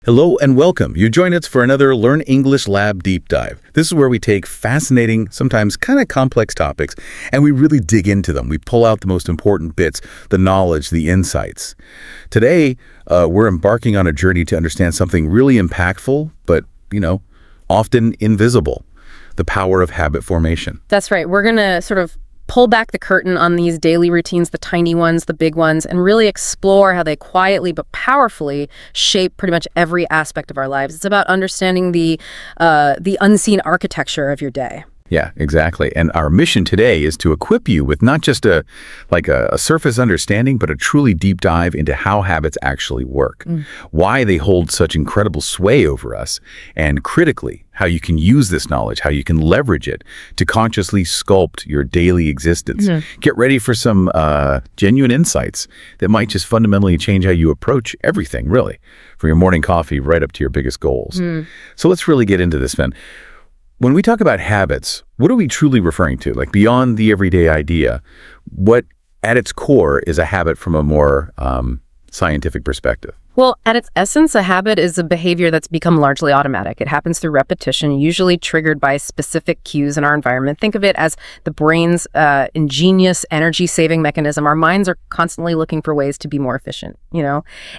Hello and welcome. You join us for another Learn English Lab Deep Dive. This is where we take fascinating, sometimes kind of complex topics, and we really dig into them. We pull out the most important bits, the knowledge, the insights. Today, we're embarking on a journey to understand something really impactful, but, often invisible, the power of habit formation. That's right. We're going to sort of pull back the curtain on these daily routines, the tiny ones, the big ones, and really explore how they quietly but powerfully shape pretty much every aspect of our lives. It's about understanding the unseen architecture of your day. Yeah, exactly. And our mission today is to equip you with not just a surface understanding, but a truly deep dive into how habits actually work, why they hold such incredible sway over us, and critically, how you can use this knowledge, how you can leverage it to consciously sculpt your daily existence. Get ready for some genuine insights that might just fundamentally change how you approach everything, really, from your morning coffee right up to your biggest goals. So let's really get into this, Ben. When we talk about habits, what are we truly referring to? Like beyond the everyday idea, what at its core is a habit from a more scientific perspective? Well, at its essence, a habit is a behavior that's become largely automatic. It happens through repetition, usually triggered by specific cues in our environment. Think of it as the brain's ingenious energy-saving mechanism. Our minds are constantly looking for ways to be more efficient,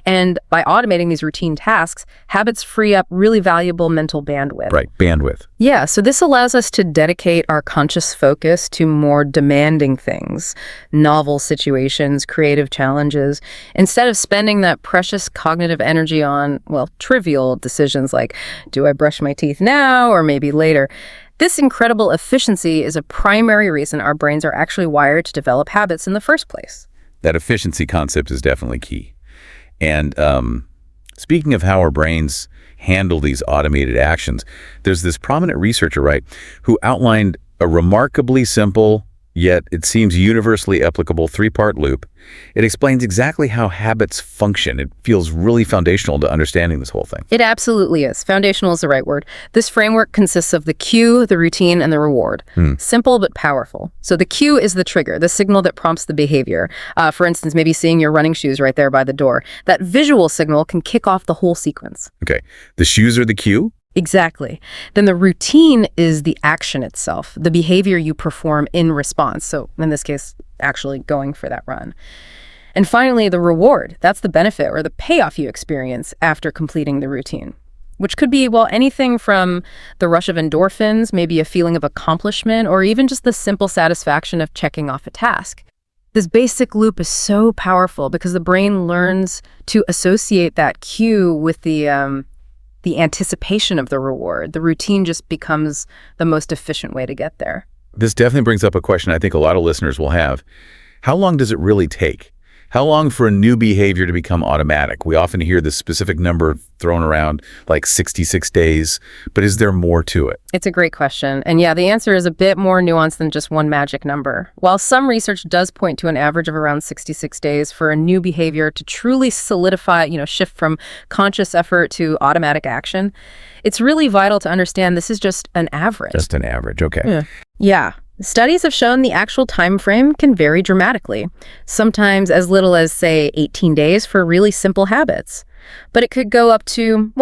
And by automating these routine tasks, habits free up really valuable mental bandwidth. Right, bandwidth. Yeah, so this allows us to dedicate our conscious focus to more demanding things, novel situations, creative challenges, instead of spending that precious cognitive energy on, trivial decisions like, do I brush my teeth now or maybe later? This incredible efficiency is a primary reason our brains are actually wired to develop habits in the first place. That efficiency concept is definitely key. And speaking of how our brains handle these automated actions, there's this prominent researcher, right, who outlined a remarkably simple, yet it seems universally applicable three-part loop. It explains exactly how habits function. It feels really foundational to understanding this whole thing. It absolutely is. Foundational is the right word. This framework consists of the cue, the routine, and the reward. Simple but powerful. So the cue is the trigger, the signal that prompts the behavior. For instance, maybe seeing your running shoes right there by the door. That visual signal can kick off the whole sequence. Okay. The shoes are the cue? Exactly. Then the routine is the action itself, the behavior you perform in response. So in this case, actually going for that run. And finally, the reward. That's the benefit or the payoff you experience after completing the routine, which could be, anything from the rush of endorphins, maybe a feeling of accomplishment, or even just the simple satisfaction of checking off a task. This basic loop is so powerful because the brain learns to associate that cue with the anticipation of the reward. The routine just becomes the most efficient way to get there. This definitely brings up a question I think a lot of listeners will have. How long does it really take? How long for a new behavior to become automatic? We often hear this specific number thrown around, like 66 days, but is there more to it? It's a great question. And yeah, the answer is a bit more nuanced than just one magic number. While some research does point to an average of around 66 days for a new behavior to truly solidify, shift from conscious effort to automatic action, it's really vital to understand this is just an average. Just an average, okay. Yeah. Studies have shown the actual time frame can vary dramatically, sometimes as little as, say, 18 days for really simple habits. But it could go up to,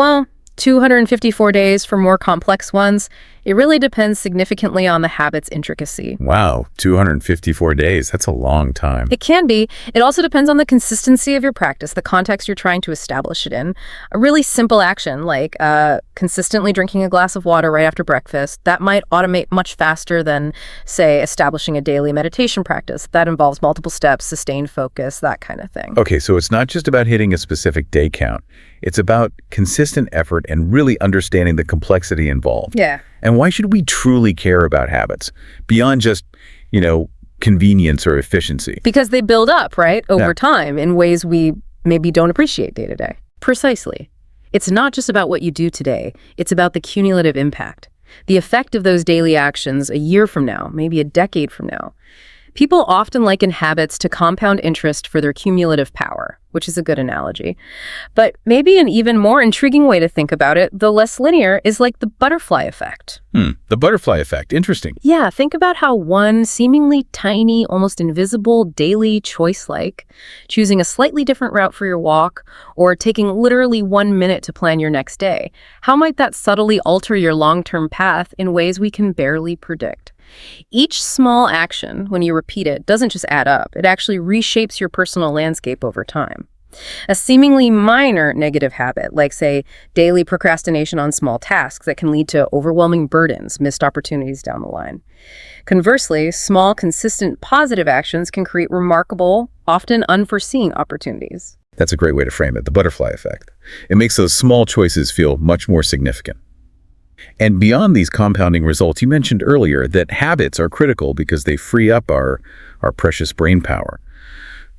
254 days for more complex ones. It really depends significantly on the habit's intricacy. Wow, 254 days. That's a long time. It can be. It also depends on the consistency of your practice, the context you're trying to establish it in. A really simple action like consistently drinking a glass of water right after breakfast, that might automate much faster than, say, establishing a daily meditation practice. That involves multiple steps, sustained focus, that kind of thing. Okay, so it's not just about hitting a specific day count. It's about consistent effort and really understanding the complexity involved. Yeah. And why should we truly care about habits beyond just, convenience or efficiency? Because they build up, right, over time in ways we maybe don't appreciate day to day. Precisely. It's not just about what you do today. It's about the cumulative impact, the effect of those daily actions a year from now, maybe a decade from now. People often liken habits to compound interest for their cumulative power, which is a good analogy. But maybe an even more intriguing way to think about it, though less linear, is like the butterfly effect. The butterfly effect. Interesting. Yeah, think about how one seemingly tiny, almost invisible daily choice like choosing a slightly different route for your walk or taking literally 1 minute to plan your next day. How might that subtly alter your long-term path in ways we can barely predict? Each small action, when you repeat it, doesn't just add up. It actually reshapes your personal landscape over time. A seemingly minor negative habit, like, say, daily procrastination on small tasks that can lead to overwhelming burdens, missed opportunities down the line. Conversely, small, consistent, positive actions can create remarkable, often unforeseen opportunities. That's a great way to frame it, the butterfly effect. It makes those small choices feel much more significant. And beyond these compounding results, you mentioned earlier that habits are critical because they free up our precious brain power.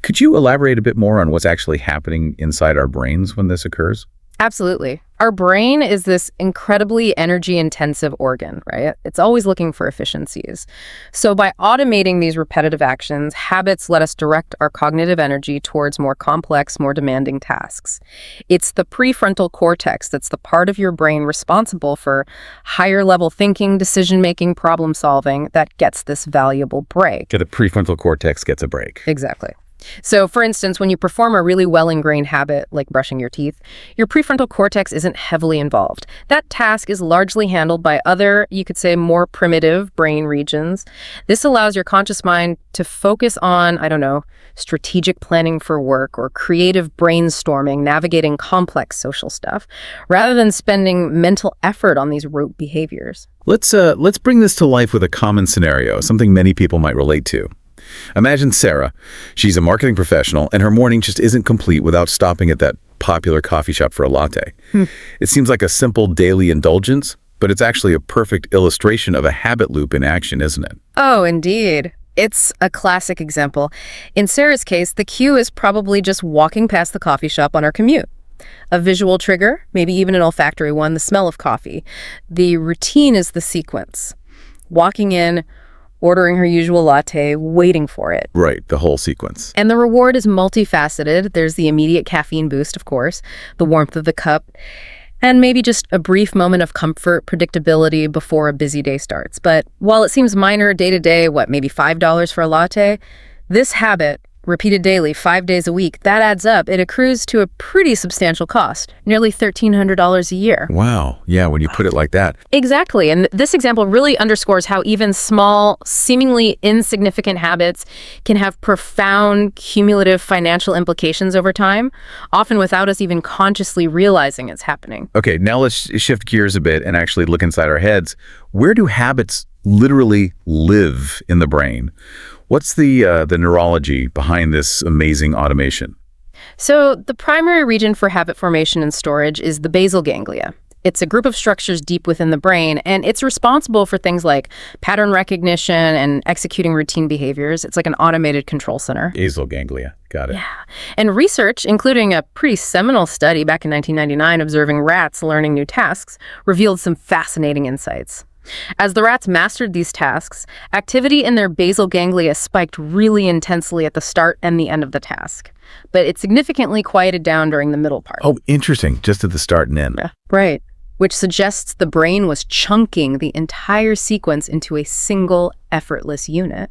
Could you elaborate a bit more on what's actually happening inside our brains when this occurs? Absolutely. Our brain is this incredibly energy-intensive organ, right? It's always looking for efficiencies. So by automating these repetitive actions, habits let us direct our cognitive energy towards more complex, more demanding tasks. It's the prefrontal cortex that's the part of your brain responsible for higher-level thinking, decision-making, problem-solving that gets this valuable break. The prefrontal cortex gets a break. Exactly. So, for instance, when you perform a really well-ingrained habit, like brushing your teeth, your prefrontal cortex isn't heavily involved. That task is largely handled by other, you could say, more primitive brain regions. This allows your conscious mind to focus on, strategic planning for work or creative brainstorming, navigating complex social stuff, rather than spending mental effort on these rote behaviors. Let's bring this to life with a common scenario, something many people might relate to. Imagine Sarah. She's a marketing professional, and her morning just isn't complete without stopping at that popular coffee shop for a latte. It seems like a simple daily indulgence, but it's actually a perfect illustration of a habit loop in action, isn't it? Oh, indeed. It's a classic example. In Sarah's case, the cue is probably just walking past the coffee shop on her commute. A visual trigger, maybe even an olfactory one, the smell of coffee. The routine is the sequence. Walking in, ordering her usual latte, waiting for it. Right, the whole sequence. And the reward is multifaceted. There's the immediate caffeine boost, of course, the warmth of the cup, and maybe just a brief moment of comfort, predictability before a busy day starts. But while it seems minor day-to-day, maybe $5 for a latte, this habit, repeated daily, 5 days a week, that adds up. It accrues to a pretty substantial cost, nearly $1,300 a year. Wow. Yeah, when you put it like that. Exactly. And this example really underscores how even small, seemingly insignificant habits can have profound cumulative financial implications over time, often without us even consciously realizing it's happening. Okay, now let's shift gears a bit and actually look inside our heads. Where do habits literally live in the brain? What's the neurology behind this amazing automation? So the primary region for habit formation and storage is the basal ganglia. It's a group of structures deep within the brain, and it's responsible for things like pattern recognition and executing routine behaviors. It's like an automated control center. Basal ganglia. Got it. Yeah. And research, including a pretty seminal study back in 1999 observing rats learning new tasks, revealed some fascinating insights. As the rats mastered these tasks, activity in their basal ganglia spiked really intensely at the start and the end of the task. But it significantly quieted down during the middle part. Oh, interesting. Just at the start and end. Yeah. Right. Which suggests the brain was chunking the entire sequence into a single, effortless unit,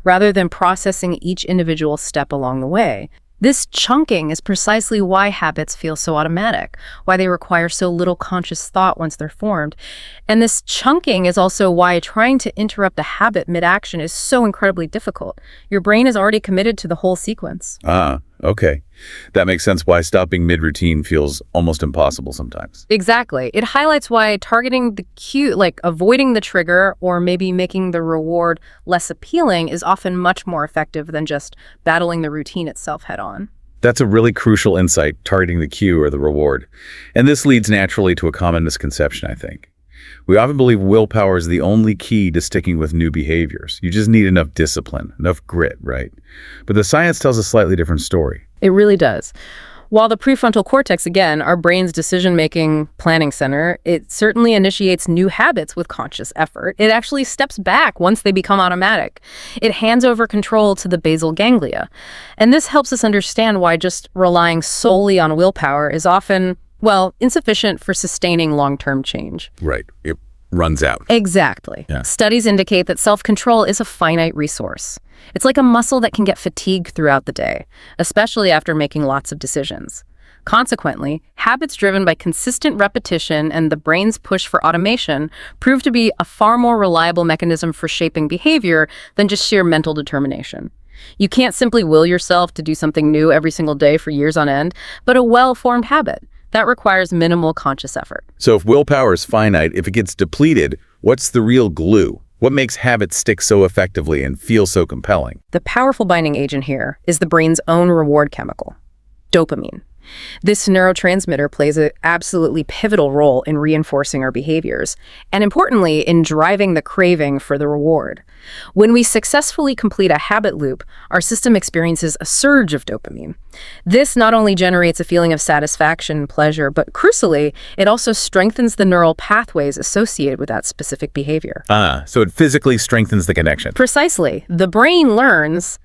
rather than processing each individual step along the way. This chunking is precisely why habits feel so automatic, why they require so little conscious thought once they're formed. And this chunking is also why trying to interrupt a habit mid-action is so incredibly difficult. Your brain is already committed to the whole sequence. Okay. That makes sense why stopping mid-routine feels almost impossible sometimes. Exactly. It highlights why targeting the cue, like avoiding the trigger or maybe making the reward less appealing, is often much more effective than just battling the routine itself head-on. That's a really crucial insight, targeting the cue or the reward. And this leads naturally to a common misconception, I think. We often believe willpower is the only key to sticking with new behaviors. You just need enough discipline, enough grit, right? But the science tells a slightly different story. It really does. While the prefrontal cortex, again, our brain's decision-making planning center, it certainly initiates new habits with conscious effort. It actually steps back once they become automatic. It hands over control to the basal ganglia. And this helps us understand why just relying solely on willpower is often, well, insufficient for sustaining long-term change. Right. It runs out. Exactly. Yeah. Studies indicate that self-control is a finite resource. It's like a muscle that can get fatigued throughout the day, especially after making lots of decisions. Consequently, habits driven by consistent repetition and the brain's push for automation prove to be a far more reliable mechanism for shaping behavior than just sheer mental determination. You can't simply will yourself to do something new every single day for years on end, but a well-formed habit that requires minimal conscious effort. So if willpower is finite, if it gets depleted, what's the real glue? What makes habits stick so effectively and feel so compelling? The powerful binding agent here is the brain's own reward chemical, dopamine. This neurotransmitter plays an absolutely pivotal role in reinforcing our behaviors, and importantly, in driving the craving for the reward. When we successfully complete a habit loop, our system experiences a surge of dopamine. This not only generates a feeling of satisfaction and pleasure, but crucially, it also strengthens the neural pathways associated with that specific behavior. So it physically strengthens the connection. Precisely. The brain learns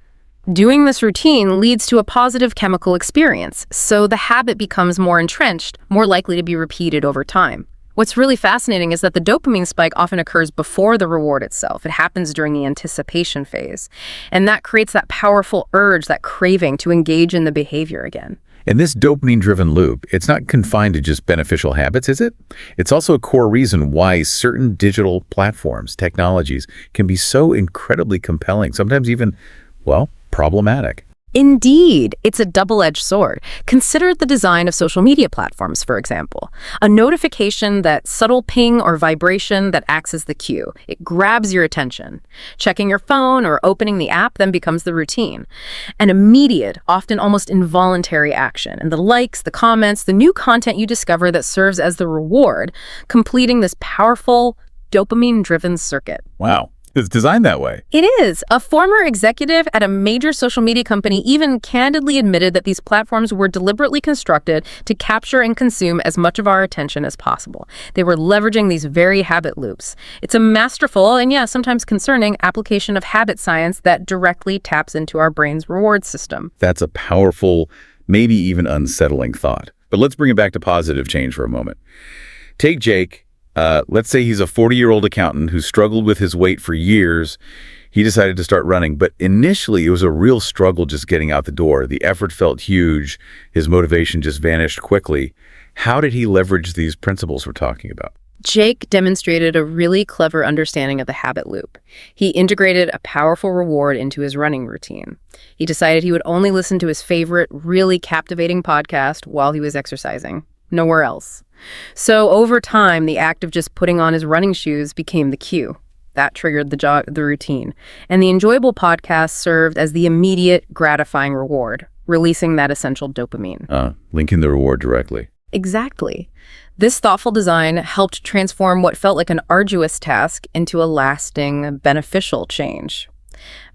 doing this routine leads to a positive chemical experience, so the habit becomes more entrenched, more likely to be repeated over time. What's really fascinating is that the dopamine spike often occurs before the reward itself. It happens during the anticipation phase, and that creates that powerful urge, that craving to engage in the behavior again. And this dopamine-driven loop, it's not confined to just beneficial habits, is it? It's also a core reason why certain digital platforms, technologies, can be so incredibly compelling, sometimes even, well, problematic. Indeed, it's a double-edged sword. Consider the design of social media platforms, for example. A notification, that subtle ping or vibration that acts as the cue. It grabs your attention. Checking your phone or opening the app then becomes the routine. An immediate, often almost involuntary action. And the likes, the comments, the new content you discover that serves as the reward, completing this powerful dopamine-driven circuit. Wow. It's designed that way. It is. A former executive at a major social media company even candidly admitted that these platforms were deliberately constructed to capture and consume as much of our attention as possible. They were leveraging these very habit loops. It's a masterful and, sometimes concerning application of habit science that directly taps into our brain's reward system. That's a powerful, maybe even unsettling thought. But let's bring it back to positive change for a moment. Take Jake. Let's say he's a 40-year-old accountant who struggled with his weight for years. He decided to start running, but initially it was a real struggle just getting out the door. The effort felt huge. His motivation just vanished quickly. How did he leverage these principles we're talking about? Jake demonstrated a really clever understanding of the habit loop. He integrated a powerful reward into his running routine. He decided he would only listen to his favorite, really captivating podcast while he was exercising. Nowhere else. So over time, the act of just putting on his running shoes became the cue. That triggered the routine. And the enjoyable podcast served as the immediate, gratifying reward, releasing that essential dopamine. Linking the reward directly. Exactly. This thoughtful design helped transform what felt like an arduous task into a lasting, beneficial change.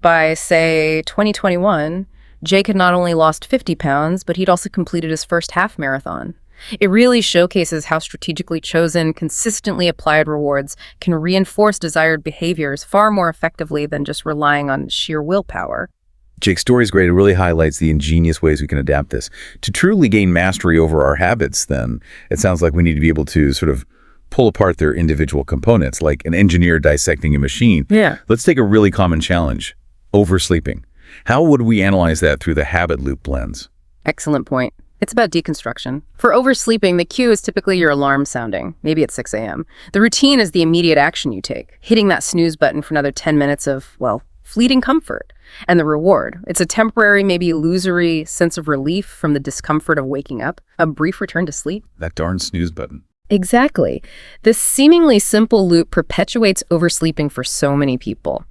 By, say, 2021, Jake had not only lost 50 pounds, but he'd also completed his first half marathon. It really showcases how strategically chosen, consistently applied rewards can reinforce desired behaviors far more effectively than just relying on sheer willpower. Jake's story is great. It really highlights the ingenious ways we can adapt this. To truly gain mastery over our habits, then, it sounds like we need to be able to sort of pull apart their individual components, like an engineer dissecting a machine. Yeah. Let's take a really common challenge, oversleeping. How would we analyze that through the habit loop lens? Excellent point. It's about deconstruction. For oversleeping, the cue is typically your alarm sounding, maybe at 6 a.m. The routine is the immediate action you take, hitting that snooze button for another 10 minutes of, fleeting comfort. And the reward, it's a temporary, maybe illusory sense of relief from the discomfort of waking up, a brief return to sleep. That darn snooze button. Exactly. This seemingly simple loop perpetuates oversleeping for so many people.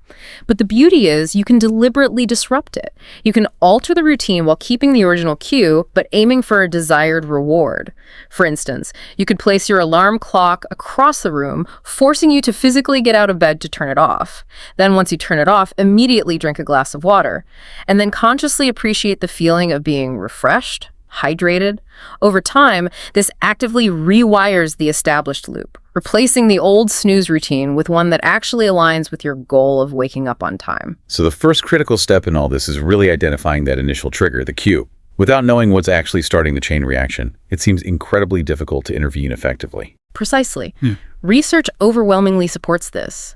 But the beauty is you can deliberately disrupt it. You can alter the routine while keeping the original cue, but aiming for a desired reward. For instance, you could place your alarm clock across the room, forcing you to physically get out of bed to turn it off. Then once you turn it off, immediately drink a glass of water. And then consciously appreciate the feeling of being refreshed, hydrated. Over time, this actively rewires the established loop, replacing the old snooze routine with one that actually aligns with your goal of waking up on time. So the first critical step in all this is really identifying that initial trigger, the cue. Without knowing what's actually starting the chain reaction, it seems incredibly difficult to intervene effectively. Precisely. Research overwhelmingly supports this.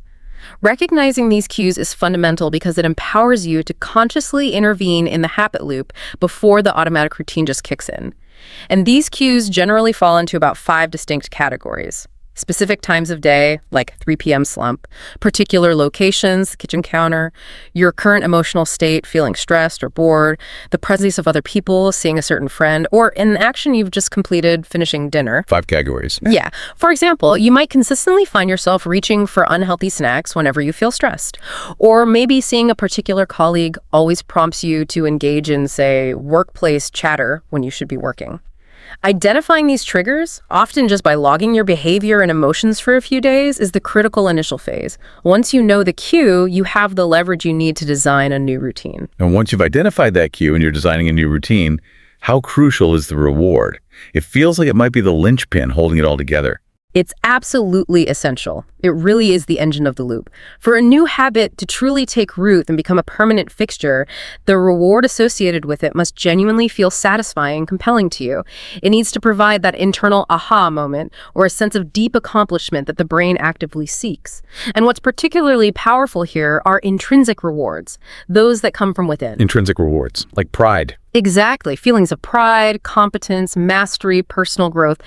Recognizing these cues is fundamental because it empowers you to consciously intervene in the habit loop before the automatic routine just kicks in. And these cues generally fall into about 5 distinct categories. Specific times of day, like 3 p.m. slump, particular locations, kitchen counter, your current emotional state, feeling stressed or bored, the presence of other people, seeing a certain friend, or an action you've just completed, finishing dinner. 5 categories. Yeah. For example, you might consistently find yourself reaching for unhealthy snacks whenever you feel stressed. Or maybe seeing a particular colleague always prompts you to engage in, say, workplace chatter when you should be working. Identifying these triggers, often just by logging your behavior and emotions for a few days, is the critical initial phase. Once you know the cue, you have the leverage you need to design a new routine. And once you've identified that cue and you're designing a new routine, how crucial is the reward? It feels like it might be the linchpin holding it all together. It's absolutely essential. It really is the engine of the loop. For a new habit to truly take root and become a permanent fixture, the reward associated with it must genuinely feel satisfying and compelling to you. It needs to provide that internal aha moment or a sense of deep accomplishment that the brain actively seeks. And what's particularly powerful here are intrinsic rewards, those that come from within. Intrinsic rewards, like pride. Exactly. Feelings of pride, competence, mastery, personal growth.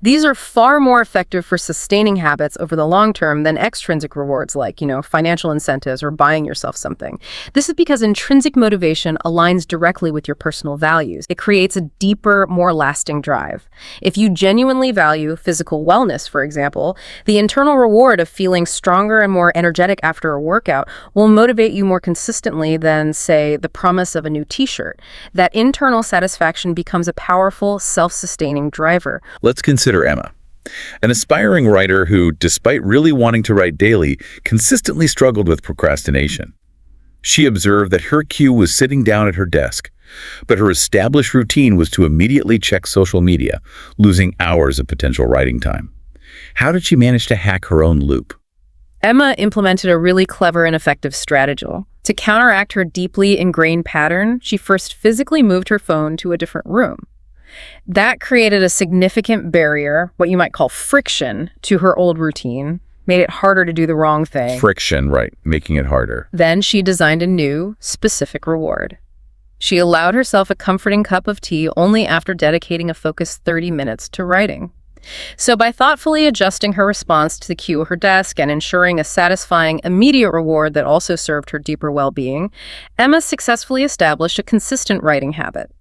These are far more effective for sustaining habits over the long term than extrinsic rewards like, financial incentives or buying yourself something. This is because intrinsic motivation aligns directly with your personal values. It creates a deeper, more lasting drive. If you genuinely value physical wellness, for example, the internal reward of feeling stronger and more energetic after a workout will motivate you more consistently than, say, the promise of a new t-shirt. That internal satisfaction becomes a powerful, self-sustaining driver. Let's consider Emma, an aspiring writer who, despite really wanting to write daily, consistently struggled with procrastination. She observed that her cue was sitting down at her desk, but her established routine was to immediately check social media, losing hours of potential writing time. How did she manage to hack her own loop? Emma implemented a really clever and effective strategy. To counteract her deeply ingrained pattern, she first physically moved her phone to a different room. That created a significant barrier, what you might call friction, to her old routine, made it harder to do the wrong thing. Friction, right, making it harder. Then she designed a new, specific reward. She allowed herself a comforting cup of tea only after dedicating a focused 30 minutes to writing. So by thoughtfully adjusting her response to the cue at her desk and ensuring a satisfying immediate reward that also served her deeper well-being, Emma successfully established a consistent writing habit.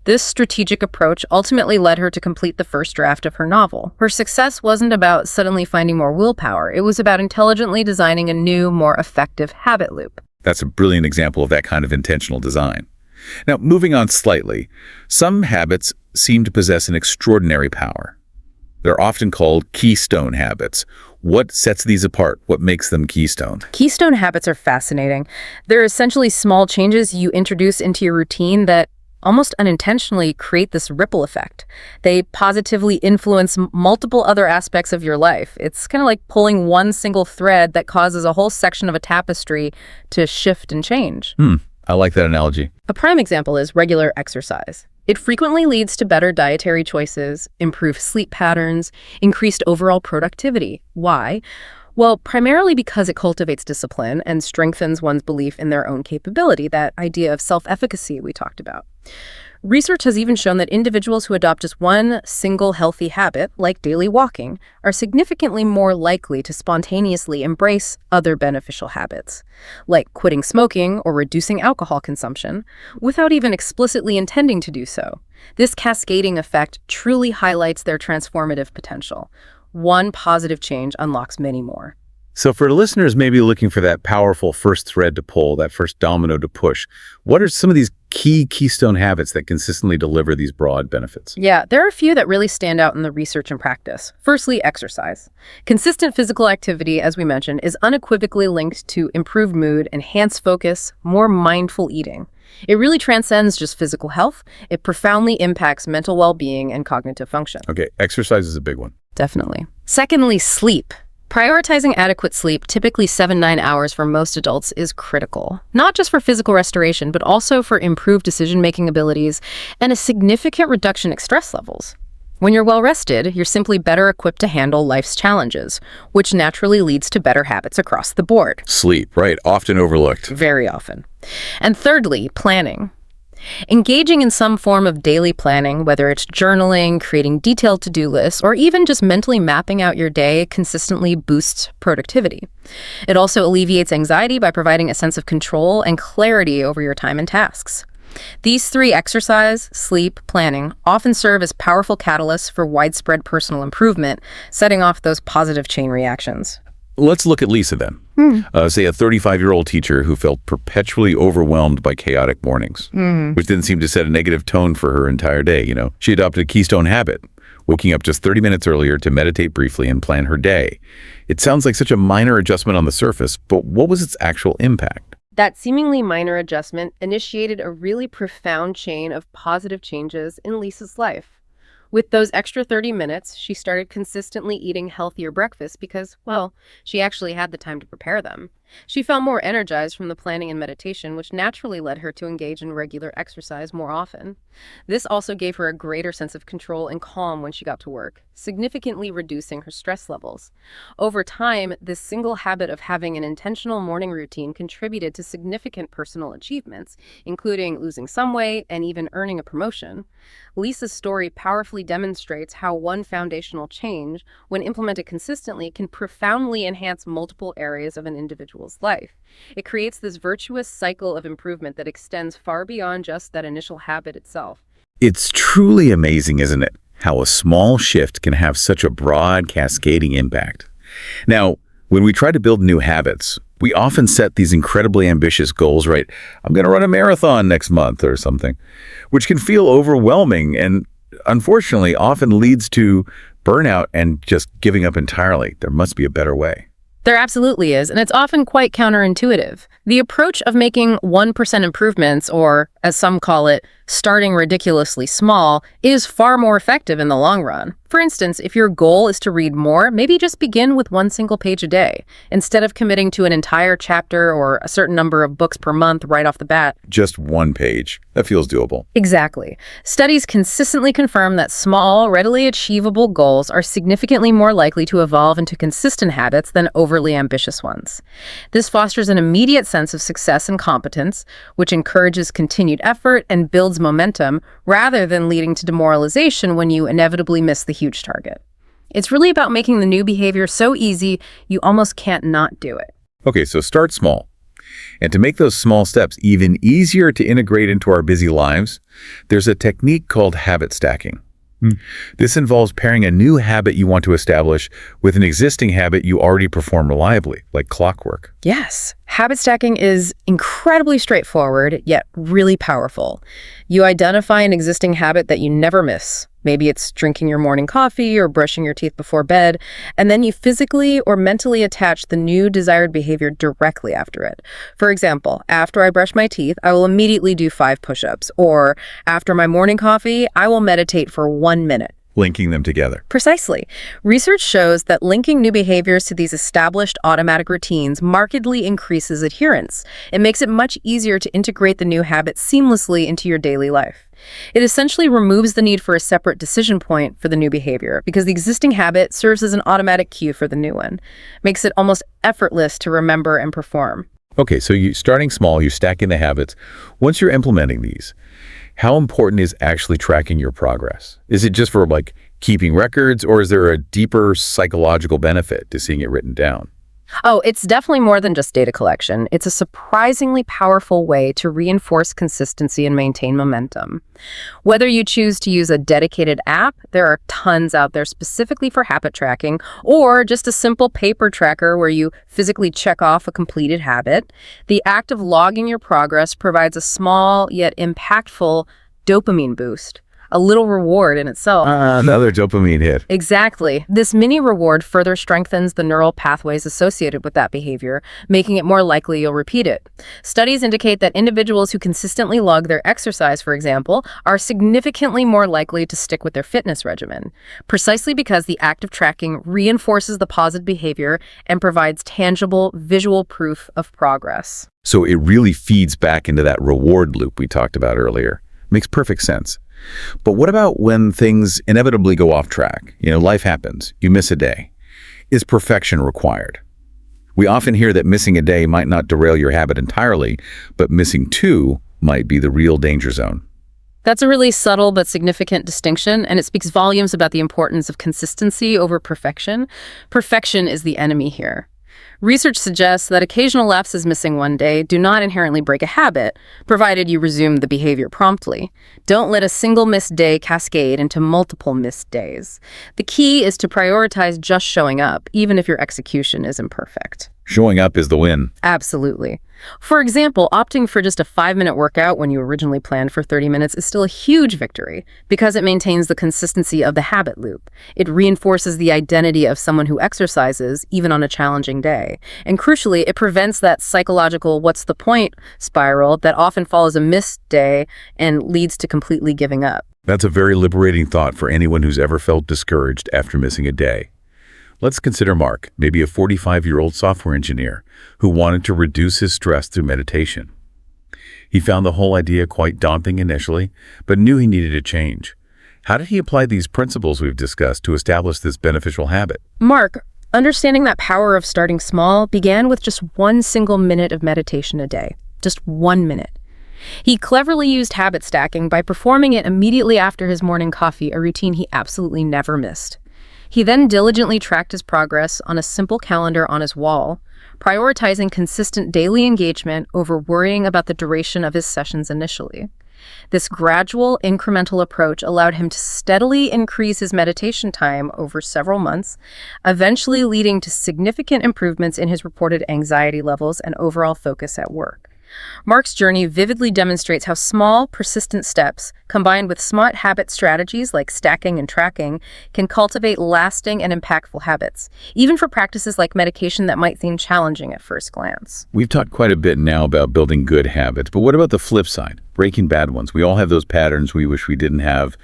This strategic approach ultimately led her to complete the first draft of her novel. Her success wasn't about suddenly finding more willpower. It was about intelligently designing a new, more effective habit loop. That's a brilliant example of that kind of intentional design. Now, moving on slightly, some habits seem to possess an extraordinary power. They're often called keystone habits. What sets these apart? What makes them keystone? Keystone habits are fascinating. They're essentially small changes you introduce into your routine that almost unintentionally create this ripple effect. They positively influence multiple other aspects of your life. It's kind of like pulling one single thread that causes a whole section of a tapestry to shift and change. I like that analogy. A prime example is regular exercise. It frequently leads to better dietary choices, improved sleep patterns, increased overall productivity. Why? Well, primarily because it cultivates discipline and strengthens one's belief in their own capability, that idea of self-efficacy we talked about. Research has even shown that individuals who adopt just one single healthy habit, like daily walking, are significantly more likely to spontaneously embrace other beneficial habits, like quitting smoking or reducing alcohol consumption, without even explicitly intending to do so. This cascading effect truly highlights their transformative potential. One positive change unlocks many more. So for listeners maybe looking for that powerful first thread to pull, that first domino to push, what are some of these key keystone habits that consistently deliver these broad benefits? Yeah, there are a few that really stand out in the research and practice. Firstly, exercise. Consistent physical activity, as we mentioned, is unequivocally linked to improved mood, enhanced focus, more mindful eating. It really transcends just physical health. It profoundly impacts mental well-being and cognitive function. Okay, exercise is a big one. Definitely. Secondly, sleep. Prioritizing adequate sleep, typically 7-9 hours for most adults, is critical. Not just for physical restoration, but also for improved decision-making abilities and a significant reduction in stress levels. When you're well-rested, you're simply better equipped to handle life's challenges, which naturally leads to better habits across the board. Sleep, right, often overlooked. Very often. And thirdly, planning. Engaging in some form of daily planning, whether it's journaling, creating detailed to-do lists, or even just mentally mapping out your day, consistently boosts productivity. It also alleviates anxiety by providing a sense of control and clarity over your time and tasks. These three, exercise, sleep, planning, often serve as powerful catalysts for widespread personal improvement, setting off those positive chain reactions. Let's look at Lisa then. Say a 35-year-old teacher who felt perpetually overwhelmed by chaotic mornings, which didn't seem to set a negative tone for her entire day. She adopted a keystone habit, waking up just 30 minutes earlier to meditate briefly and plan her day. It sounds like such a minor adjustment on the surface, but what was its actual impact? That seemingly minor adjustment initiated a really profound chain of positive changes in Lisa's life. With those extra 30 minutes, she started consistently eating healthier breakfasts because, well, she actually had the time to prepare them. She felt more energized from the planning and meditation, which naturally led her to engage in regular exercise more often. This also gave her a greater sense of control and calm when she got to work, significantly reducing her stress levels. Over time, this single habit of having an intentional morning routine contributed to significant personal achievements, including losing some weight and even earning a promotion. Lisa's story powerfully demonstrates how one foundational change, when implemented consistently, can profoundly enhance multiple areas of an individual's life. It creates this virtuous cycle of improvement that extends far beyond just that initial habit itself. It's truly amazing, isn't it, how a small shift can have such a broad, cascading impact. Now, when we try to build new habits, we often set these incredibly ambitious goals, right? I'm going to run a marathon next month or something, which can feel overwhelming and unfortunately often leads to burnout and just giving up entirely. There must be a better way. There absolutely is, and it's often quite counterintuitive. The approach of making 1% improvements, or as some call it, starting ridiculously small, is far more effective in the long run. For instance, if your goal is to read more, maybe just begin with one single page a day, instead of committing to an entire chapter or a certain number of books per month right off the bat. Just one page. That feels doable. Exactly. Studies consistently confirm that small, readily achievable goals are significantly more likely to evolve into consistent habits than overly ambitious ones. This fosters an immediate sense of success and competence, which encourages continued effort and builds momentum, rather than leading to demoralization when you inevitably miss the huge target. It's really about making the new behavior so easy you almost can't not do it. Okay, so start small. And to make those small steps even easier to integrate into our busy lives, there's a technique called habit stacking. This involves pairing a new habit you want to establish with an existing habit you already perform reliably, like clockwork. Yes, habit stacking is incredibly straightforward, yet really powerful. You identify an existing habit that you never miss. Maybe it's drinking your morning coffee or brushing your teeth before bed, and then you physically or mentally attach the new desired behavior directly after it. For example, after I brush my teeth, I will immediately do 5 push-ups, or after my morning coffee, I will meditate for 1 minute. Linking them together. Precisely. Research shows that linking new behaviors to these established automatic routines markedly increases adherence. It makes it much easier to integrate the new habit seamlessly into your daily life. It essentially removes the need for a separate decision point for the new behavior because the existing habit serves as an automatic cue for the new one. Makes it almost effortless to remember and perform. Okay, so you're starting small, you're stacking the habits. Once you're implementing these, how important is actually tracking your progress? Is it just for keeping records, or is there a deeper psychological benefit to seeing it written down? Oh, it's definitely more than just data collection. It's a surprisingly powerful way to reinforce consistency and maintain momentum. Whether you choose to use a dedicated app, there are tons out there specifically for habit tracking, or just a simple paper tracker where you physically check off a completed habit, the act of logging your progress provides a small yet impactful dopamine boost, a little reward in itself. Another dopamine hit. Exactly. This mini reward further strengthens the neural pathways associated with that behavior, making it more likely you'll repeat it. Studies indicate that individuals who consistently log their exercise, for example, are significantly more likely to stick with their fitness regimen, precisely because the act of tracking reinforces the positive behavior and provides tangible, visual proof of progress. So it really feeds back into that reward loop we talked about earlier. Makes perfect sense. But what about when things inevitably go off track? Life happens. You miss a day. Is perfection required? We often hear that missing a day might not derail your habit entirely, but missing two might be the real danger zone. That's a really subtle but significant distinction, and it speaks volumes about the importance of consistency over perfection. Perfection is the enemy here. Research suggests that occasional lapses missing one day do not inherently break a habit, provided you resume the behavior promptly. Don't let a single missed day cascade into multiple missed days. The key is to prioritize just showing up, even if your execution is imperfect. Showing up is the win. Absolutely. For example, opting for just a 5-minute workout when you originally planned for 30 minutes is still a huge victory because it maintains the consistency of the habit loop. It reinforces the identity of someone who exercises, even on a challenging day. And crucially, it prevents that psychological what's the point spiral that often follows a missed day and leads to completely giving up. That's a very liberating thought for anyone who's ever felt discouraged after missing a day. Let's consider Mark, maybe a 45-year-old software engineer who wanted to reduce his stress through meditation. He found the whole idea quite daunting initially, but knew he needed a change. How did he apply these principles we've discussed to establish this beneficial habit? Mark, understanding that power of starting small, began with just 1 single minute of meditation a day. Just 1 minute. He cleverly used habit stacking by performing it immediately after his morning coffee, a routine he absolutely never missed. He then diligently tracked his progress on a simple calendar on his wall, prioritizing consistent daily engagement over worrying about the duration of his sessions initially. This gradual, incremental approach allowed him to steadily increase his meditation time over several months, eventually leading to significant improvements in his reported anxiety levels and overall focus at work. Mark's journey vividly demonstrates how small, persistent steps, combined with smart habit strategies like stacking and tracking, can cultivate lasting and impactful habits, even for practices like meditation that might seem challenging at first glance. We've talked quite a bit now about building good habits, but what about the flip side, breaking bad ones? We all have those patterns we wish we didn't have.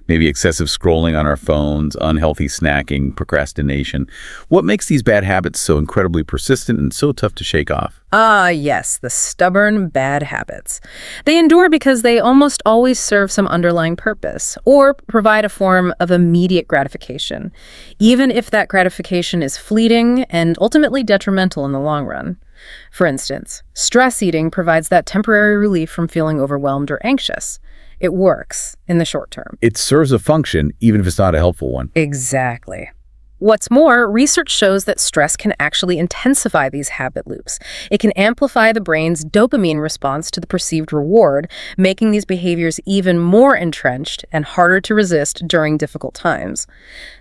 Maybe excessive scrolling on our phones, unhealthy snacking, procrastination. What makes these bad habits so incredibly persistent and so tough to shake off? Yes, the stubborn bad habits. They endure because they almost always serve some underlying purpose or provide a form of immediate gratification, even if that gratification is fleeting and ultimately detrimental in the long run. For instance, stress eating provides that temporary relief from feeling overwhelmed or anxious. It works in the short term. It serves a function, even if it's not a helpful one. Exactly. What's more, research shows that stress can actually intensify these habit loops. It can amplify the brain's dopamine response to the perceived reward, making these behaviors even more entrenched and harder to resist during difficult times.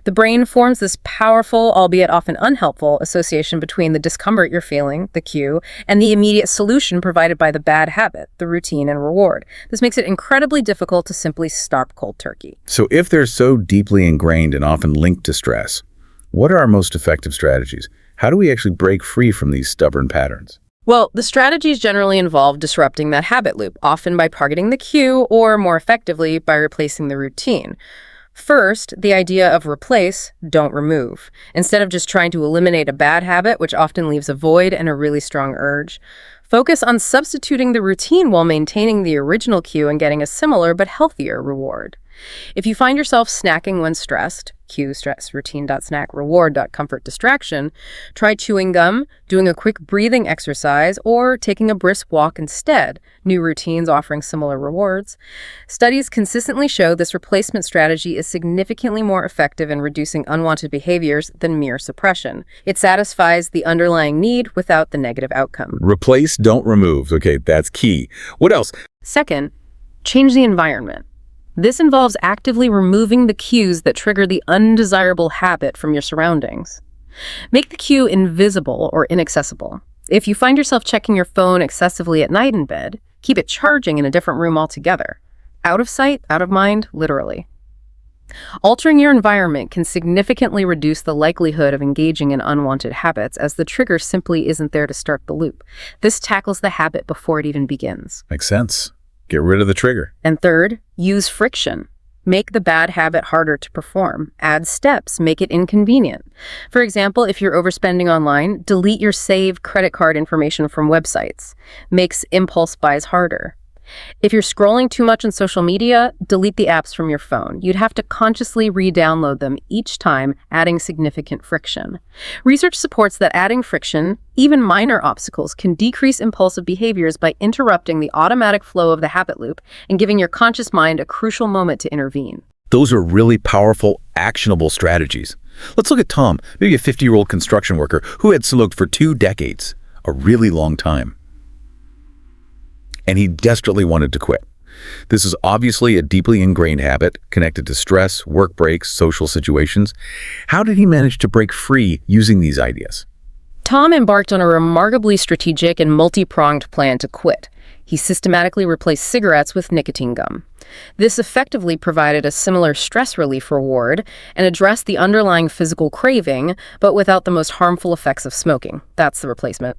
The brain forms this powerful, albeit often unhelpful, association between the discomfort you're feeling, the cue, and the immediate solution provided by the bad habit, the routine and reward. This makes it incredibly difficult to simply stop cold turkey. So if they're so deeply ingrained and often linked to stress, what are our most effective strategies? How do we actually break free from these stubborn patterns? Well, the strategies generally involve disrupting that habit loop, often by targeting the cue or, more effectively, by replacing the routine. First, the idea of replace, don't remove. Instead of just trying to eliminate a bad habit, which often leaves a void and a really strong urge, focus on substituting the routine while maintaining the original cue and getting a similar but healthier reward. If you find yourself snacking when stressed, cue, stress, routine.snack, reward.comfort, distraction, try chewing gum, doing a quick breathing exercise, or taking a brisk walk instead, new routines offering similar rewards. Studies consistently show this replacement strategy is significantly more effective in reducing unwanted behaviors than mere suppression. It satisfies the underlying need without the negative outcome. Replace, don't remove. Okay, that's key. What else? Second, change the environment. This involves actively removing the cues that trigger the undesirable habit from your surroundings. Make the cue invisible or inaccessible. If you find yourself checking your phone excessively at night in bed, keep it charging in a different room altogether. Out of sight, out of mind, literally. Altering your environment can significantly reduce the likelihood of engaging in unwanted habits, as the trigger simply isn't there to start the loop. This tackles the habit before it even begins. Makes sense. Get rid of the trigger. And third, use friction. Make the bad habit harder to perform. Add steps. Make it inconvenient. For example, if you're overspending online, delete your saved credit card information from websites. Makes impulse buys harder. If you're scrolling too much on social media, delete the apps from your phone. You'd have to consciously re-download them each time, adding significant friction. Research supports that adding friction, even minor obstacles, can decrease impulsive behaviors by interrupting the automatic flow of the habit loop and giving your conscious mind a crucial moment to intervene. Those are really powerful, actionable strategies. Let's look at Tom, maybe a 50-year-old construction worker who had smoked for 2 decades, a really long time. And he desperately wanted to quit. This is obviously a deeply ingrained habit connected to stress, work breaks, social situations. How did he manage to break free using these ideas? Tom embarked on a remarkably strategic and multi-pronged plan to quit. He systematically replaced cigarettes with nicotine gum. This effectively provided a similar stress relief reward and addressed the underlying physical craving, but without the most harmful effects of smoking. That's the replacement.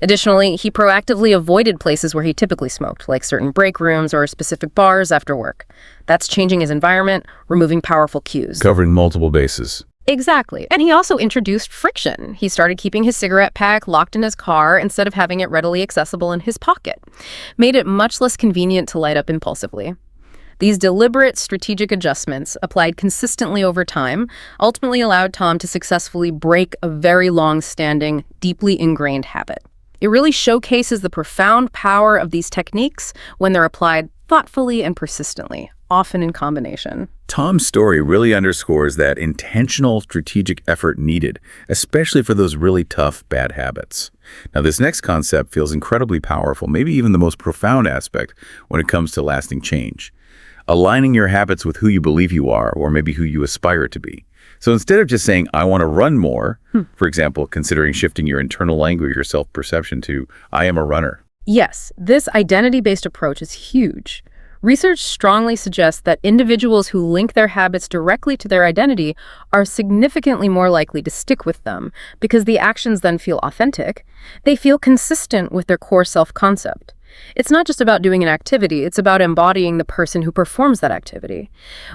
Additionally, he proactively avoided places where he typically smoked, like certain break rooms or specific bars after work. That's changing his environment, removing powerful cues. Covering multiple bases. Exactly. And he also introduced friction. He started keeping his cigarette pack locked in his car instead of having it readily accessible in his pocket. Made it much less convenient to light up impulsively. These deliberate, strategic adjustments, applied consistently over time, ultimately allowed Tom to successfully break a very long-standing, deeply ingrained habit. It really showcases the profound power of these techniques when they're applied thoughtfully and persistently, often in combination. Tom's story really underscores that intentional, strategic effort needed, especially for those really tough, bad habits. Now, this next concept feels incredibly powerful, maybe even the most profound aspect when it comes to lasting change. Aligning your habits with who you believe you are, or maybe who you aspire to be. So instead of just saying, I want to run more, for example, considering shifting your internal language or self-perception to, I am a runner. Yes, this identity-based approach is huge. Research strongly suggests that individuals who link their habits directly to their identity are significantly more likely to stick with them because the actions then feel authentic. They feel consistent with their core self-concept. It's not just about doing an activity, it's about embodying the person who performs that activity.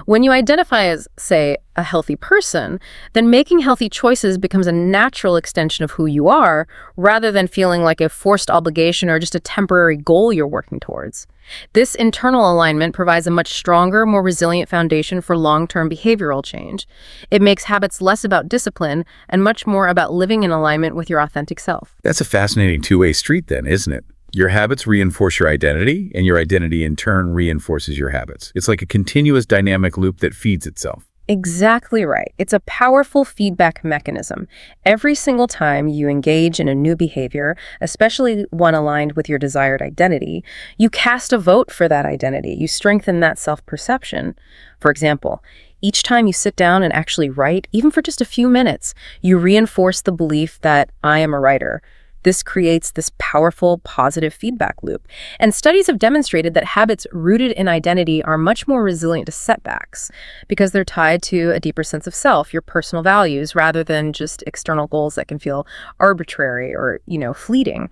When you identify as, say, a healthy person, then making healthy choices becomes a natural extension of who you are, rather than feeling like a forced obligation or just a temporary goal you're working towards. This internal alignment provides a much stronger, more resilient foundation for long-term behavioral change. It makes habits less about discipline and much more about living in alignment with your authentic self. That's a fascinating two-way street then, isn't it? Your habits reinforce your identity, and your identity in turn reinforces your habits. It's like a continuous dynamic loop that feeds itself. Exactly right. It's a powerful feedback mechanism. Every single time you engage in a new behavior, especially one aligned with your desired identity, you cast a vote for that identity. You strengthen that self-perception. For example, each time you sit down and actually write, even for just a few minutes, you reinforce the belief that I am a writer. This creates this powerful, positive feedback loop. And studies have demonstrated that habits rooted in identity are much more resilient to setbacks because they're tied to a deeper sense of self, your personal values, rather than just external goals that can feel arbitrary or, fleeting.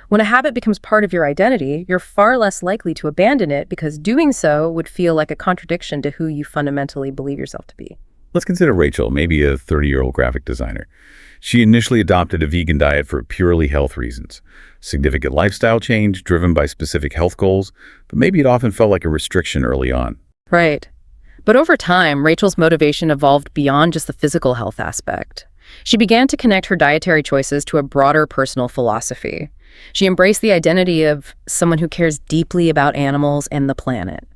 When a habit becomes part of your identity, you're far less likely to abandon it because doing so would feel like a contradiction to who you fundamentally believe yourself to be. Let's consider Rachel, maybe a 30-year-old graphic designer. She initially adopted a vegan diet for purely health reasons. Significant lifestyle change driven by specific health goals, but maybe it often felt like a restriction early on. Right. But over time, Rachel's motivation evolved beyond just the physical health aspect. She began to connect her dietary choices to a broader personal philosophy. She embraced the identity of someone who cares deeply about animals and the planet.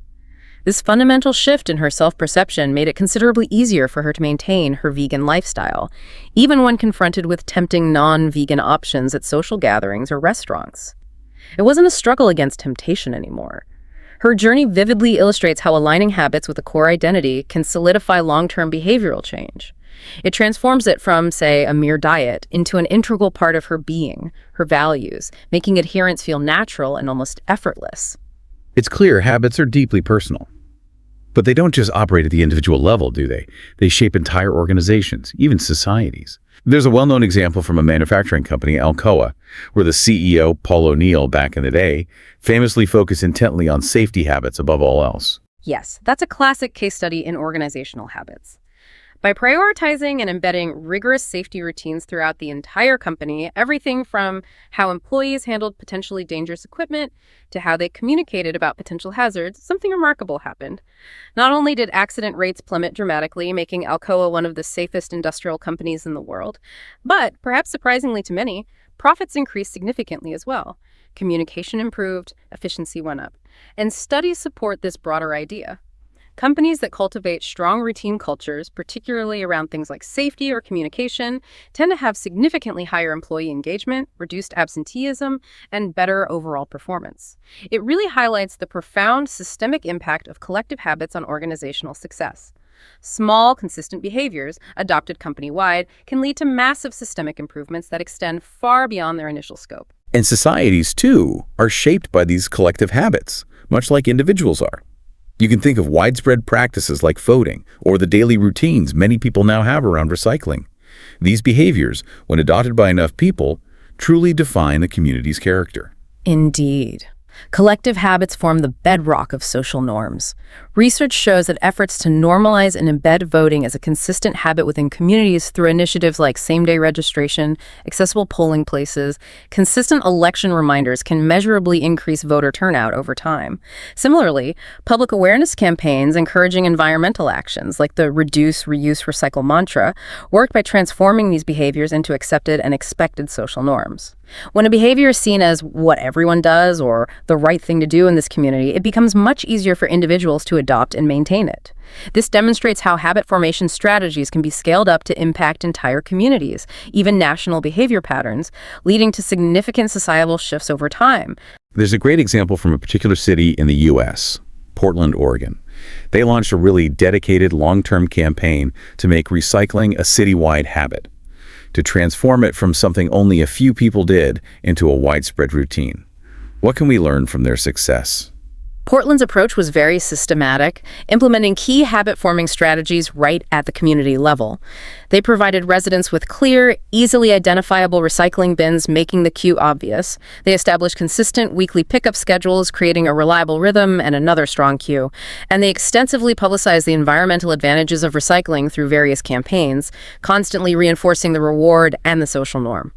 This fundamental shift in her self-perception made it considerably easier for her to maintain her vegan lifestyle, even when confronted with tempting non-vegan options at social gatherings or restaurants. It wasn't a struggle against temptation anymore. Her journey vividly illustrates how aligning habits with a core identity can solidify long-term behavioral change. It transforms it from, say, a mere diet into an integral part of her being, her values, making adherence feel natural and almost effortless. It's clear habits are deeply personal. But they don't just operate at the individual level, do they? They shape entire organizations, even societies. There's a well-known example from a manufacturing company, Alcoa, where the CEO, Paul O'Neill, back in the day, famously focused intently on safety habits above all else. Yes, that's a classic case study in organizational habits. By prioritizing and embedding rigorous safety routines throughout the entire company, everything from how employees handled potentially dangerous equipment to how they communicated about potential hazards, something remarkable happened. Not only did accident rates plummet dramatically, making Alcoa one of the safest industrial companies in the world, but, perhaps surprisingly to many, profits increased significantly as well. Communication improved, efficiency went up. And studies support this broader idea. Companies that cultivate strong routine cultures, particularly around things like safety or communication, tend to have significantly higher employee engagement, reduced absenteeism, and better overall performance. It really highlights the profound systemic impact of collective habits on organizational success. Small, consistent behaviors, adopted company-wide, can lead to massive systemic improvements that extend far beyond their initial scope. And societies, too, are shaped by these collective habits, much like individuals are. You can think of widespread practices like voting or the daily routines many people now have around recycling. These behaviors, when adopted by enough people, truly define a community's character. Indeed. Collective habits form the bedrock of social norms. Research shows that efforts to normalize and embed voting as a consistent habit within communities through initiatives like same-day registration, accessible polling places, consistent election reminders can measurably increase voter turnout over time. Similarly, public awareness campaigns encouraging environmental actions like the reduce, reuse, recycle mantra work by transforming these behaviors into accepted and expected social norms. When a behavior is seen as what everyone does or the right thing to do in this community, it becomes much easier for individuals to adopt and maintain it. This demonstrates how habit formation strategies can be scaled up to impact entire communities, even national behavior patterns, leading to significant societal shifts over time. There's a great example from a particular city in the U.S., Portland, Oregon. They launched a really dedicated long-term campaign to make recycling a citywide habit, to transform it from something only a few people did into a widespread routine. What can we learn from their success? Portland's approach was very systematic, implementing key habit-forming strategies right at the community level. They provided residents with clear, easily identifiable recycling bins, making the queue obvious. They established consistent weekly pickup schedules, creating a reliable rhythm and another strong queue. And they extensively publicized the environmental advantages of recycling through various campaigns, constantly reinforcing the reward and the social norm.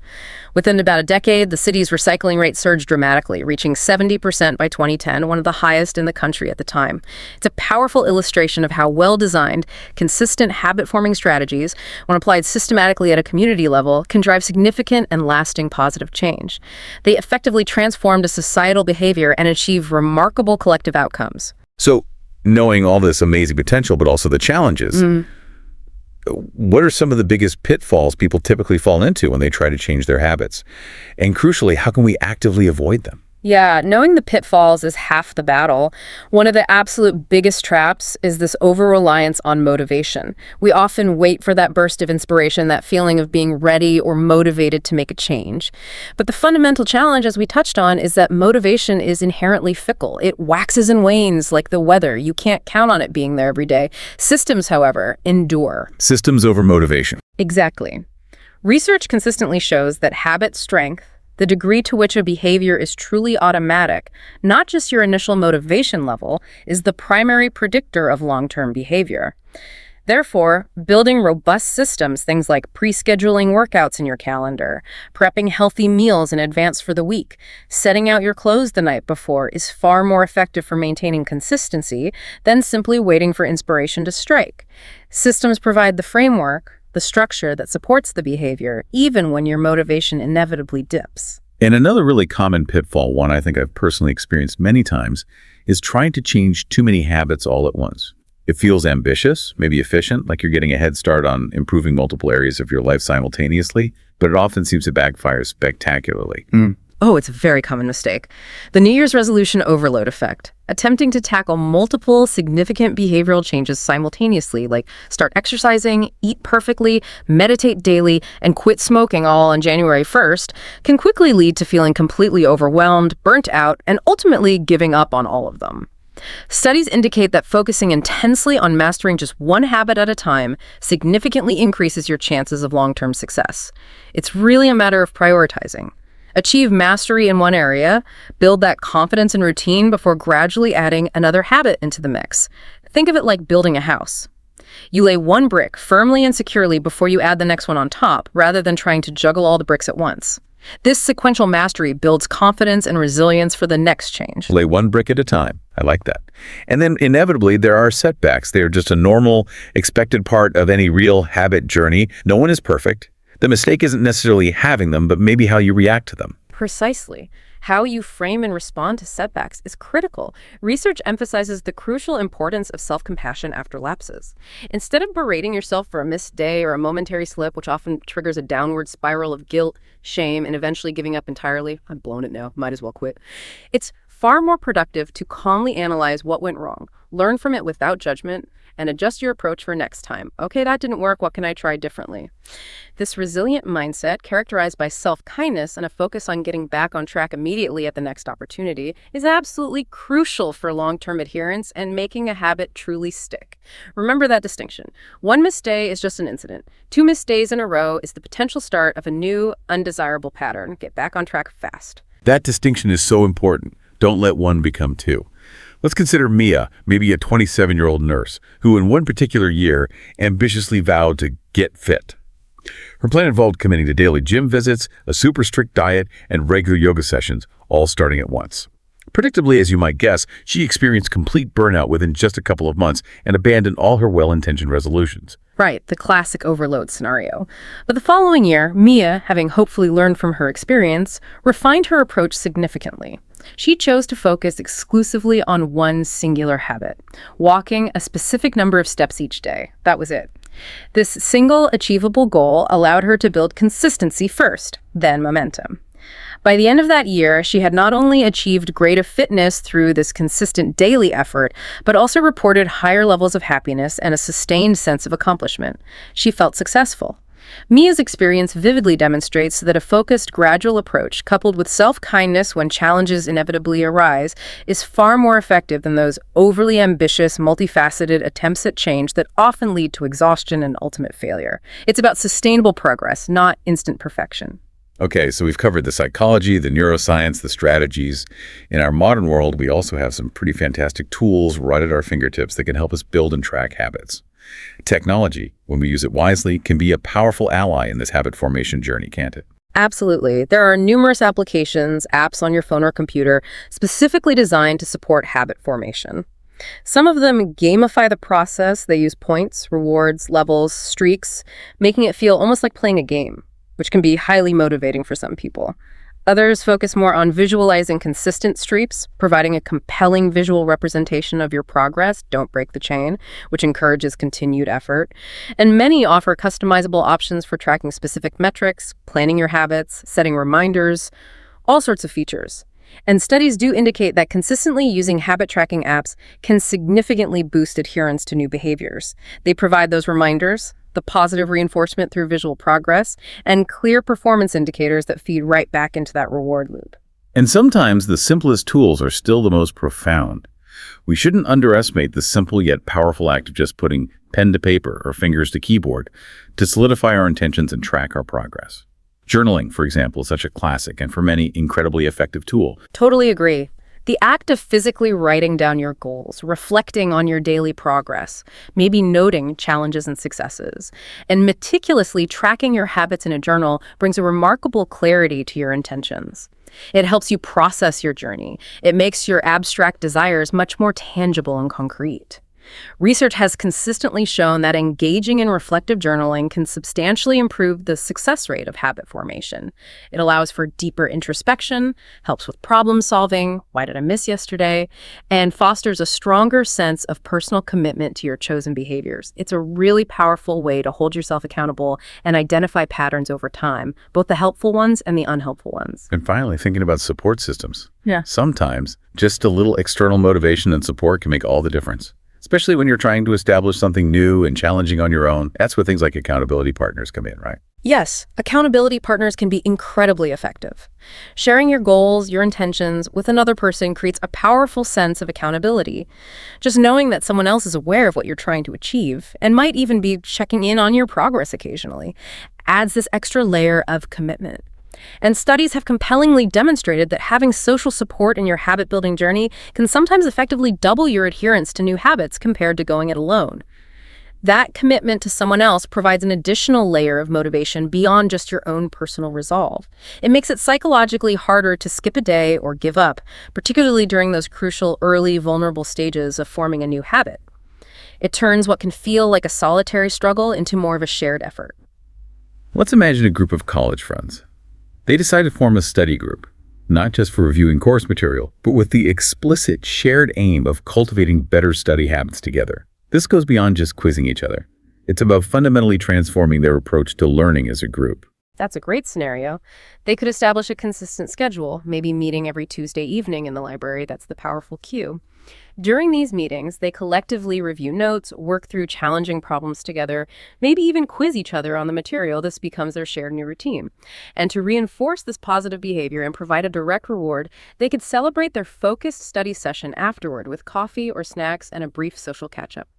Within about a decade, the city's recycling rate surged dramatically, reaching 70% by 2010, one of the highest in the country at the time. It's a powerful illustration of how well-designed, consistent habit-forming strategies, when applied systematically at a community level, can drive significant and lasting positive change. They effectively transformed a societal behavior and achieve remarkable collective outcomes. So, knowing all this amazing potential, but also the challenges, what are some of the biggest pitfalls people typically fall into when they try to change their habits? And crucially, how can we actively avoid them? Yeah, knowing the pitfalls is half the battle. One of the absolute biggest traps is this over-reliance on motivation. We often wait for that burst of inspiration, that feeling of being ready or motivated to make a change. But the fundamental challenge, as we touched on, is that motivation is inherently fickle. It waxes and wanes like the weather. You can't count on it being there every day. Systems, however, endure. Systems over motivation. Exactly. Research consistently shows that habit strength, the degree to which a behavior is truly automatic, not just your initial motivation level, is the primary predictor of long-term behavior. Therefore, building robust systems, things like pre-scheduling workouts in your calendar, prepping healthy meals in advance for the week, setting out your clothes the night before, is far more effective for maintaining consistency than simply waiting for inspiration to strike. Systems provide the framework, the structure that supports the behavior, even when your motivation inevitably dips. And another really common pitfall, one I think I've personally experienced many times, is trying to change too many habits all at once. It feels ambitious, maybe efficient, like you're getting a head start on improving multiple areas of your life simultaneously, but it often seems to backfire spectacularly. Oh, it's a very common mistake. The New Year's resolution overload effect. Attempting to tackle multiple significant behavioral changes simultaneously, like start exercising, eat perfectly, meditate daily, and quit smoking all on January 1st, can quickly lead to feeling completely overwhelmed, burnt out, and ultimately giving up on all of them. Studies indicate that focusing intensely on mastering just one habit at a time significantly increases your chances of long-term success. It's really a matter of prioritizing. Achieve mastery in one area, build that confidence and routine before gradually adding another habit into the mix. Think of it like building a house. You lay one brick firmly and securely before you add the next one on top, rather than trying to juggle all the bricks at once. This sequential mastery builds confidence and resilience for the next change. Lay one brick at a time. I like that. And then inevitably, there are setbacks. They are just a normal, expected part of any real habit journey. No one is perfect. The mistake isn't necessarily having them, but maybe how you react to them. Precisely. How you frame and respond to setbacks is critical. Research emphasizes the crucial importance of self-compassion after lapses. Instead of berating yourself for a missed day or a momentary slip, which often triggers a downward spiral of guilt, shame, and eventually giving up entirely, I've blown it now, might as well quit. It's far more productive to calmly analyze what went wrong, learn from it without judgment, and adjust your approach for next time. Okay, that didn't work. What can I try differently? This resilient mindset, characterized by self-kindness and a focus on getting back on track immediately at the next opportunity, is absolutely crucial for long-term adherence and making a habit truly stick. Remember that distinction. One missed day is just an incident. 2 missed days in a row is the potential start of a new, undesirable pattern. Get back on track fast. That distinction is so important. Don't let one become two. Let's consider Mia, maybe a 27-year-old nurse, who in one particular year ambitiously vowed to get fit. Her plan involved committing to daily gym visits, a super strict diet, and regular yoga sessions, all starting at once. Predictably, as you might guess, she experienced complete burnout within just a couple of months and abandoned all her well-intentioned resolutions. Right, the classic overload scenario. But the following year, Mia, having hopefully learned from her experience, refined her approach significantly. She chose to focus exclusively on one singular habit, walking a specific number of steps each day. That was it. This single achievable goal allowed her to build consistency first, then momentum. By the end of that year, she had not only achieved greater fitness through this consistent daily effort, but also reported higher levels of happiness and a sustained sense of accomplishment. She felt successful. Mia's experience vividly demonstrates that a focused, gradual approach, coupled with self-kindness when challenges inevitably arise, is far more effective than those overly ambitious, multifaceted attempts at change that often lead to exhaustion and ultimate failure. It's about sustainable progress, not instant perfection. Okay, so we've covered the psychology, the neuroscience, the strategies. In our modern world, we also have some pretty fantastic tools right at our fingertips that can help us build and track habits. Technology, when we use it wisely, can be a powerful ally in this habit formation journey, can't it? Absolutely. There are numerous applications, apps on your phone or computer, specifically designed to support habit formation. Some of them gamify the process. They use points, rewards, levels, streaks, making it feel almost like playing a game, which can be highly motivating for some people. Others focus more on visualizing consistent streaks, providing a compelling visual representation of your progress, don't break the chain, which encourages continued effort. And many offer customizable options for tracking specific metrics, planning your habits, setting reminders, all sorts of features. And studies do indicate that consistently using habit tracking apps can significantly boost adherence to new behaviors. They provide those reminders, the positive reinforcement through visual progress, and clear performance indicators that feed right back into that reward loop. And sometimes the simplest tools are still the most profound. We shouldn't underestimate the simple yet powerful act of just putting pen to paper or fingers to keyboard to solidify our intentions and track our progress. Journaling, for example, is such a classic and for many incredibly effective tool. Totally agree. The act of physically writing down your goals, reflecting on your daily progress, maybe noting challenges and successes, and meticulously tracking your habits in a journal brings a remarkable clarity to your intentions. It helps you process your journey. It makes your abstract desires much more tangible and concrete. Research has consistently shown that engaging in reflective journaling can substantially improve the success rate of habit formation. It allows for deeper introspection, helps with problem solving, why did I miss yesterday, and fosters a stronger sense of personal commitment to your chosen behaviors. It's a really powerful way to hold yourself accountable and identify patterns over time, both the helpful ones and the unhelpful ones. And finally, thinking about support systems. Yeah. Sometimes just a little external motivation and support can make all the difference. especially when you're trying to establish something new and challenging on your own. That's where things like accountability partners come in, right? Yes, accountability partners can be incredibly effective. Sharing your goals, your intentions with another person creates a powerful sense of accountability. Just knowing that someone else is aware of what you're trying to achieve and might even be checking in on your progress occasionally adds this extra layer of commitment. And studies have compellingly demonstrated that having social support in your habit-building journey can sometimes effectively double your adherence to new habits compared to going it alone. That commitment to someone else provides an additional layer of motivation beyond just your own personal resolve. It makes it psychologically harder to skip a day or give up, particularly during those crucial, early, vulnerable stages of forming a new habit. It turns what can feel like a solitary struggle into more of a shared effort. Let's imagine a group of college friends. They decide to form a study group, not just for reviewing course material, but with the explicit shared aim of cultivating better study habits together. This goes beyond just quizzing each other. It's about fundamentally transforming their approach to learning as a group. That's a great scenario. They could establish a consistent schedule, maybe meeting every Tuesday evening in the library. That's the powerful cue. During these meetings, they collectively review notes, work through challenging problems together, maybe even quiz each other on the material. This becomes their shared new routine. And to reinforce this positive behavior and provide a direct reward, they could celebrate their focused study session afterward with coffee or snacks and a brief social catch-up.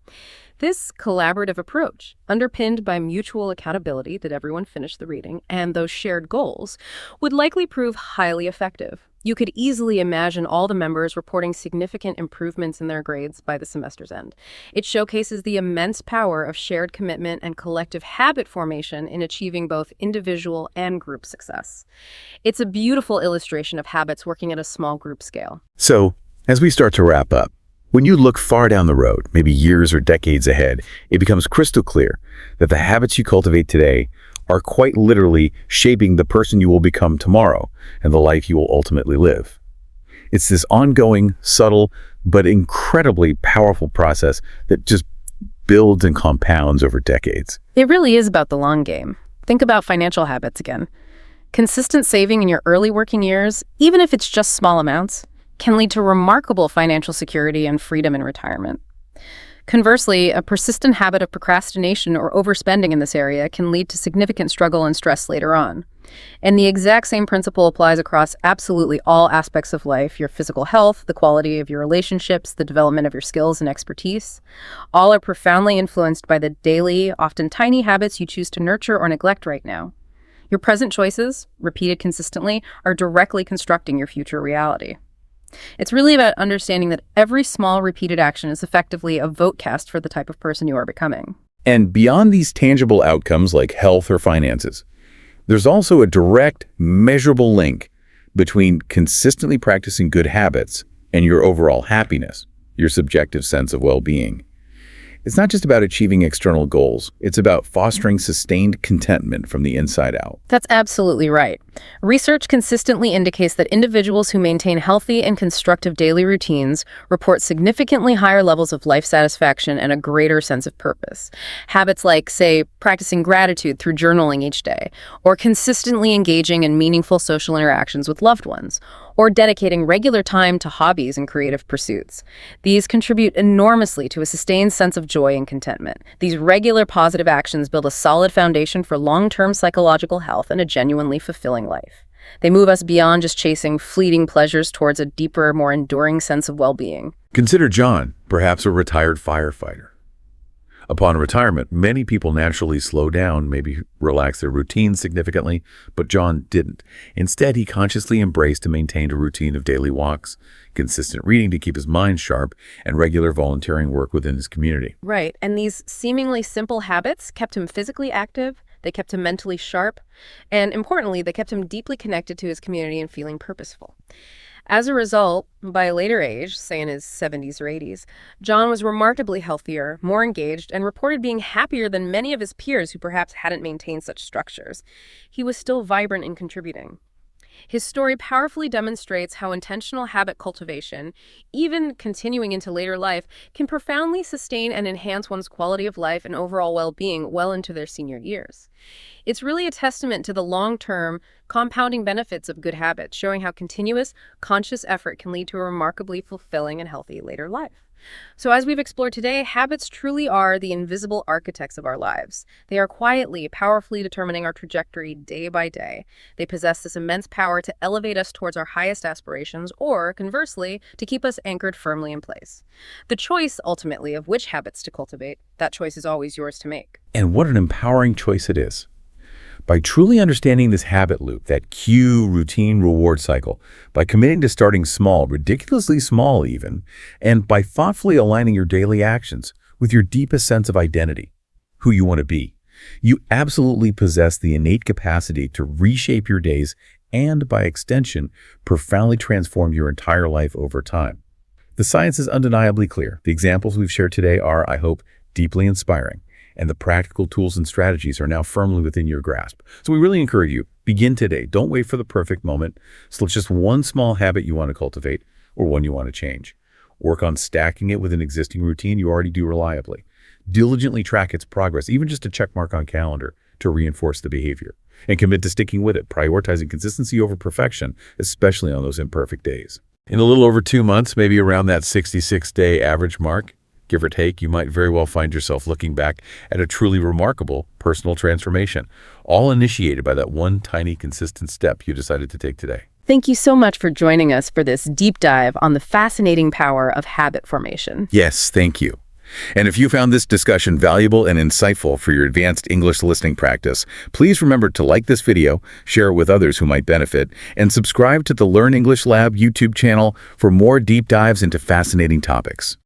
This collaborative approach, underpinned by mutual accountability that everyone finished the reading and those shared goals, would likely prove highly effective. You could easily imagine all the members reporting significant improvements in their grades by the semester's end. It showcases the immense power of shared commitment and collective habit formation in achieving both individual and group success. It's a beautiful illustration of habits working at a small group scale. So, as we start to wrap up, when you look far down the road, maybe years or decades ahead, it becomes crystal clear that the habits you cultivate today are quite literally shaping the person you will become tomorrow and the life you will ultimately live. It's this ongoing, subtle, but incredibly powerful process that just builds and compounds over decades. It really is about the long game. Think about financial habits again. Consistent saving in your early working years, even if it's just small amounts, can lead to remarkable financial security and freedom in retirement. Conversely, a persistent habit of procrastination or overspending in this area can lead to significant struggle and stress later on. And the exact same principle applies across absolutely all aspects of life: your physical health, the quality of your relationships, the development of your skills and expertise. All are profoundly influenced by the daily, often tiny habits you choose to nurture or neglect right now. Your present choices, repeated consistently, are directly constructing your future reality. It's really about understanding that every small repeated action is effectively a vote cast for the type of person you are becoming. And beyond these tangible outcomes like health or finances, there's also a direct, measurable link between consistently practicing good habits and your overall happiness, your subjective sense of well-being. It's not just about achieving external goals. It's about fostering sustained contentment from the inside out. That's absolutely right. Research consistently indicates that individuals who maintain healthy and constructive daily routines report significantly higher levels of life satisfaction and a greater sense of purpose. Habits like, say, practicing gratitude through journaling each day, or consistently engaging in meaningful social interactions with loved ones, or dedicating regular time to hobbies and creative pursuits. These contribute enormously to a sustained sense of joy and contentment. These regular positive actions build a solid foundation for long-term psychological health and a genuinely fulfilling life. They move us beyond just chasing fleeting pleasures towards a deeper, more enduring sense of well-being. Consider John, perhaps a retired firefighter. Upon retirement, many people naturally slow down, maybe relax their routines significantly, but John didn't. Instead, he consciously embraced and maintained a routine of daily walks, consistent reading to keep his mind sharp, and regular volunteering work within his community. Right, and these seemingly simple habits kept him physically active, they kept him mentally sharp, and importantly, they kept him deeply connected to his community and feeling purposeful. As a result, by a later age, say in his 70s or 80s, John was remarkably healthier, more engaged, and reported being happier than many of his peers who perhaps hadn't maintained such structures. He was still vibrant and contributing. His story powerfully demonstrates how intentional habit cultivation, even continuing into later life, can profoundly sustain and enhance one's quality of life and overall well-being well into their senior years. It's really a testament to the long-term, compounding benefits of good habits, showing how continuous, conscious effort can lead to a remarkably fulfilling and healthy later life. So as we've explored today, habits truly are the invisible architects of our lives. They are quietly, powerfully determining our trajectory day by day. They possess this immense power to elevate us towards our highest aspirations, or, conversely, to keep us anchored firmly in place. The choice, ultimately, of which habits to cultivate, that choice is always yours to make. And what an empowering choice it is. By truly understanding this habit loop, that cue, routine, reward cycle, by committing to starting small, ridiculously small even, and by thoughtfully aligning your daily actions with your deepest sense of identity, who you want to be, you absolutely possess the innate capacity to reshape your days and, by extension, profoundly transform your entire life over time. The science is undeniably clear. The examples we've shared today are, I hope, deeply inspiring, and the practical tools and strategies are now firmly within your grasp. So we really encourage you, begin today. Don't wait for the perfect moment. Select just one small habit you want to cultivate or one you want to change. Work on stacking it with an existing routine you already do reliably. Diligently track its progress, even just a check mark on calendar, to reinforce the behavior. And commit to sticking with it, prioritizing consistency over perfection, especially on those imperfect days. In a little over 2 months, maybe around that 66-day average mark, give or take, you might very well find yourself looking back at a truly remarkable personal transformation, all initiated by that one tiny consistent step you decided to take today. Thank you so much for joining us for this deep dive on the fascinating power of habit formation. Yes, thank you. And if you found this discussion valuable and insightful for your advanced English listening practice, please remember to like this video, share it with others who might benefit, and subscribe to the Learn English Lab YouTube channel for more deep dives into fascinating topics.